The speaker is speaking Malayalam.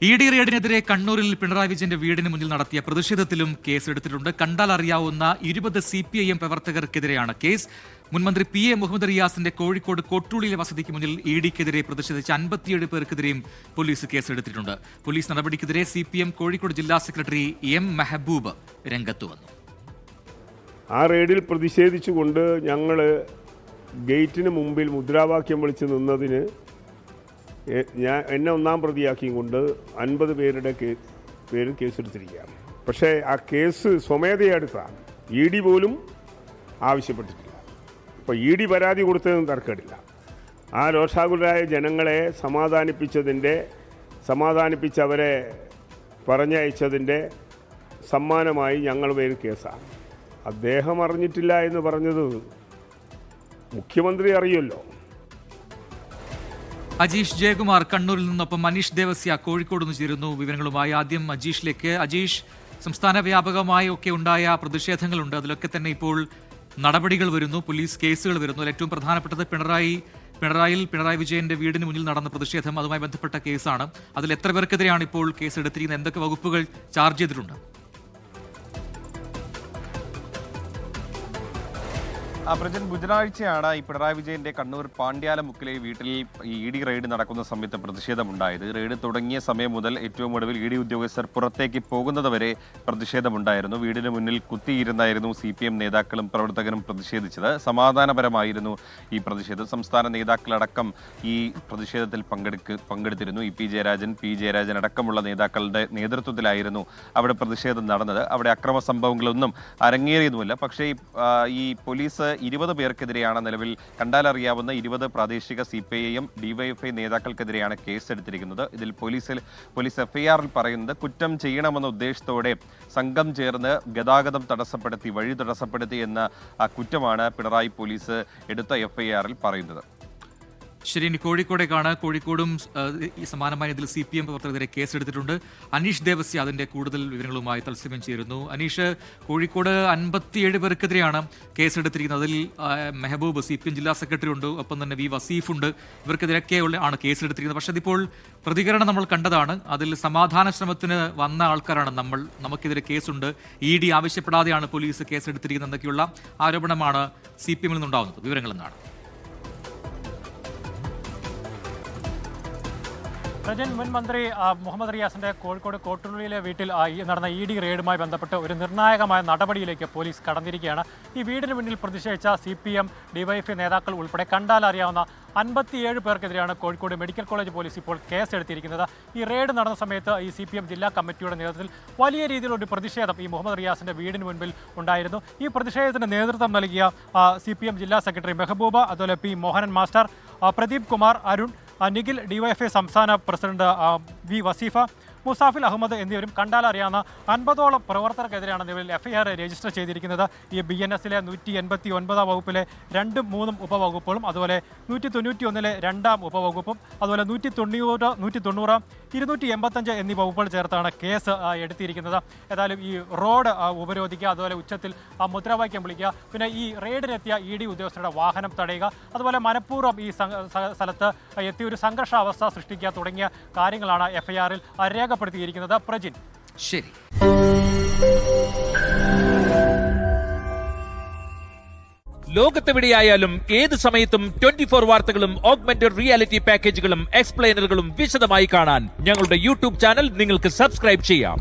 ED റെയ്ഡിനെതിരെ കണ്ണൂരിൽ പിണറായി വിജയന്റെ വീടിന് മുന്നിൽ നടത്തിയ പ്രതിഷേധത്തിലും കേസെടുത്തിട്ടുണ്ട്. കണ്ടാൽ അറിയാവുന്ന 20 CPIM പ്രവർത്തകർക്കെതിരെയാണ് കേസ്. മുൻമന്ത്രി PA മുഹമ്മദ് റിയാസിന്റെ കോഴിക്കോട് കോട്ടൂളിയിലെ വസതിക്ക് മുന്നിൽ EDക്കെതിരെ പ്രതിഷേധിച്ച 57 പേർക്കെതിരെയും പോലീസ് കേസെടുത്തിട്ടുണ്ട്. പോലീസ് നടപടിക്കെതിരെ CPM കോഴിക്കോട് ജില്ലാ സെക്രട്ടറി M മെഹബൂബ് രംഗത്തു വന്നു. ആ റെയ്ഡിൽ പ്രതിഷേധിച്ചുകൊണ്ട് ഞങ്ങൾ ഗേറ്റിന് മുമ്പിൽ മുദ്രാവാക്യം വിളിച്ച് നിന്നതിന് എന്നെ ഒന്നാം പ്രതിയാക്കിയും കൊണ്ട് 50 പേരുടെ പേരിൽ കേസെടുത്തിരിക്കുകയാണ്. പക്ഷേ ആ കേസ് സ്വമേധയെടുത്താണ്. ED പോലും ആവശ്യപ്പെട്ടിട്ടില്ല. ഇപ്പോൾ ED പരാതി കൊടുത്തതെന്ന് തർക്കമില്ല. ആ രോഷാകുലരായ ജനങ്ങളെ സമാധാനിപ്പിച്ചവരെ പറഞ്ഞയച്ചതിൻ്റെ സമ്മാനമായി ഞങ്ങൾ പേര് കേസാണ്. അദ്ദേഹം അറിഞ്ഞിട്ടില്ല എന്ന് പറഞ്ഞത് മുഖ്യമന്ത്രി അറിയുമല്ലോ. അജീഷ് ജയകുമാർ കണ്ണൂരിൽ നിന്നൊപ്പം മനീഷ് ദേവസ്യ കോഴിക്കോട് നിന്ന് ചേരുന്നു വിവരങ്ങളുമായി. ആദ്യം അജീഷിലേക്ക്. അജീഷ്, സംസ്ഥാന വ്യാപകമായി ഒക്കെ ഉണ്ടായ പ്രതിഷേധങ്ങളുണ്ട്, അതിലൊക്കെ തന്നെ ഇപ്പോൾ നടപടികൾ വരുന്നു, പോലീസ് കേസുകൾ വരുന്നു. ഏറ്റവും പ്രധാനപ്പെട്ടത് പിണറായി വിജയന്റെ വീടിന് മുന്നിൽ നടന്ന പ്രതിഷേധം, അതുമായി ബന്ധപ്പെട്ട കേസാണ്. അതിൽ എത്ര പേർക്കെതിരെയാണ് ഇപ്പോൾ കേസെടുത്തിരിക്കുന്നത്? എന്തൊക്കെ വകുപ്പുകൾ ചാർജ് ചെയ്തിട്ടുണ്ട്? പ്രജൻ, ബുധനാഴ്ചയാണ് ഈ പിണറായി വിജയന്റെ കണ്ണൂർ പാണ്ഡ്യാലമുക്കിലെ വീട്ടിൽ ഈ ED റെയ്ഡ് നടക്കുന്ന സമയത്ത് പ്രതിഷേധമുണ്ടായത്. റെയ്ഡ് തുടങ്ങിയ സമയം മുതൽ ഏറ്റവും ഒടുവിൽ ED ഉദ്യോഗസ്ഥർ പുറത്തേക്ക് പോകുന്നത് വരെ പ്രതിഷേധമുണ്ടായിരുന്നു. വീടിന് മുന്നിൽ കുത്തിയിരുന്നായിരുന്നു CPM നേതാക്കളും പ്രവർത്തകരും പ്രതിഷേധിച്ചത്. സമാധാനപരമായിരുന്നു ഈ പ്രതിഷേധം. സംസ്ഥാന നേതാക്കളടക്കം ഈ പ്രതിഷേധത്തിൽ പങ്കെടുത്തിരുന്നു. P ജയരാജൻ അടക്കമുള്ള നേതാക്കളുടെ നേതൃത്വത്തിലായിരുന്നു അവിടെ പ്രതിഷേധം നടന്നത്. അവിടെ അക്രമ സംഭവങ്ങളൊന്നും അരങ്ങേറിയതുമില്ല. പക്ഷേ ഈ പോലീസ് 20 പേർക്കെതിരെയാണ് നിലവിൽ കണ്ടാലറിയാവുന്ന 20 പ്രാദേശിക CPIM DYFI നേതാക്കൾക്കെതിരെയാണ് കേസെടുത്തിരിക്കുന്നത്. ഇതിൽ പോലീസ് FIRൽ പറയുന്നത് കുറ്റം ചെയ്യണമെന്ന ഉദ്ദേശത്തോടെ സംഘം ചേർന്ന് ഗതാഗതം വഴി തടസ്സപ്പെടുത്തി എന്ന കുറ്റമാണ് പിണറായി പോലീസ് എടുത്ത FIRൽ പറയുന്നത്. ശരി, ഇനി കോഴിക്കോടേക്കാണ്. കോഴിക്കോടും ഈ സമാനമായ ഇതിൽ CPM പ്രവർത്തകരെതിരെ കേസെടുത്തിട്ടുണ്ട്. അനീഷ് ദേവസ്യ അതിന്റെ കൂടുതൽ വിവരങ്ങളുമായി തത്സമയം ചേരുന്നു. അനീഷ്, കോഴിക്കോട് 57 പേർക്കെതിരെയാണ് കേസെടുത്തിരിക്കുന്നത്. അതിൽ മെഹബൂബ് CPM ജില്ലാ സെക്രട്ടറി ഉണ്ട്, ഒപ്പം തന്നെ V വസീഫ് ഉണ്ട്. ഇവർക്കെതിരൊക്കെ ആണ് കേസെടുത്തിരിക്കുന്നത്. പക്ഷേ അതിപ്പോൾ പ്രതികരണം നമ്മൾ കണ്ടതാണ്. അതിൽ സമാധാന ശ്രമത്തിന് വന്ന ആൾക്കാരാണ് നമുക്കെതിരെ കേസുണ്ട്, ED ആവശ്യപ്പെടാതെയാണ് പോലീസ് കേസെടുത്തിരിക്കുന്നത് എന്നൊക്കെയുള്ള ആരോപണമാണ് CPMൽ നിന്നുണ്ടാകുന്നത്. വിവരങ്ങൾ എന്താണ്? പ്രജൻ, മുൻ മന്ത്രി മുഹമ്മദ് റിയാസിന്റെ കോഴിക്കോട് കോട്ടൂളിയിലെ വീട്ടിൽ നടന്ന ED റെയ്ഡുമായി ബന്ധപ്പെട്ട് ഒരു നിർണായകമായ നടപടിയിലേക്ക് പോലീസ് കടന്നിരിക്കുകയാണ്. ഈ വീടിന് മുന്നിൽ പ്രതിഷേധിച്ച CPM DYFI നേതാക്കൾ ഉൾപ്പെടെ കണ്ടാലറിയാവുന്ന 57 പേർക്കെതിരെയാണ് കോഴിക്കോട് മെഡിക്കൽ കോളേജ് പോലീസ് ഇപ്പോൾ കേസെടുത്തിരിക്കുന്നത്. ഈ റെയ്ഡ് നടന്ന സമയത്ത് ഈ CPM ജില്ലാ കമ്മിറ്റിയുടെ നേതൃത്വത്തിൽ വലിയ രീതിയിലൊരു പ്രതിഷേധം ഈ മുഹമ്മദ് റിയാസിന്റെ വീടിന് മുൻപിൽ ഉണ്ടായിരുന്നു. ഈ പ്രതിഷേധത്തിന് നേതൃത്വം നൽകിയ CPM ജില്ലാ സെക്രട്ടറി മെഹബൂബ, അതുപോലെ P Mohanan master, Pradeep Kumar, Arun, Nikhil, DYFI സംസ്ഥാന പ്രസിഡന്റ് V വസീഫ, മുസാഫിൽ അഹമ്മദ് എന്നിവരും കണ്ടാലറിയാവുന്ന 50ഓളം പ്രവർത്തകർക്കെതിരെയാണ് നിലവിൽ FIR രജിസ്റ്റർ ചെയ്തിരിക്കുന്നത്. ഈ BNSലെ 189 വകുപ്പിലെ 2ഉം 3ഉം ഉപവകുപ്പുകളും, അതുപോലെ 191 2ാം ഉപവകുപ്പും, അതുപോലെ 190, 285 എന്നീ വകുപ്പുകൾ ചേർത്താണ് കേസ് എടുത്തിരിക്കുന്നത്. ഏതായാലും ഈ റോഡ് ഉപരോധിക്കുക, അതുപോലെ ഉച്ചത്തിൽ മുദ്രാവാക്യം വിളിക്കുക, പിന്നെ ഈ റെയ്ഡിനെത്തിയ ED ഉദ്യോഗസ്ഥരുടെ വാഹനം തടയുക, അതുപോലെ മനഃപൂർവ്വം ഈ സ്ഥലത്ത് എത്തി ഒരു സംഘർഷാവസ്ഥ സൃഷ്ടിക്കുക തുടങ്ങിയ കാര്യങ്ങളാണ് FIRൽ രേഖപ്പെടുത്തിയിരിക്കുന്നത്. പ്രജിൻ, ശരി. ലോകത്തെവിടെയായാലും ഏത് സമയത്തും 24 വാർത്തകളും ഓഗ്മെന്റഡ് റിയാലിറ്റി പാക്കേജുകളും എക്സ്പ്ലെയിനറുകളും വിശദമായി കാണാൻ ഞങ്ങളുടെ YouTube ചാനൽ നിങ്ങൾക്ക് സബ്സ്ക്രൈബ് ചെയ്യാം.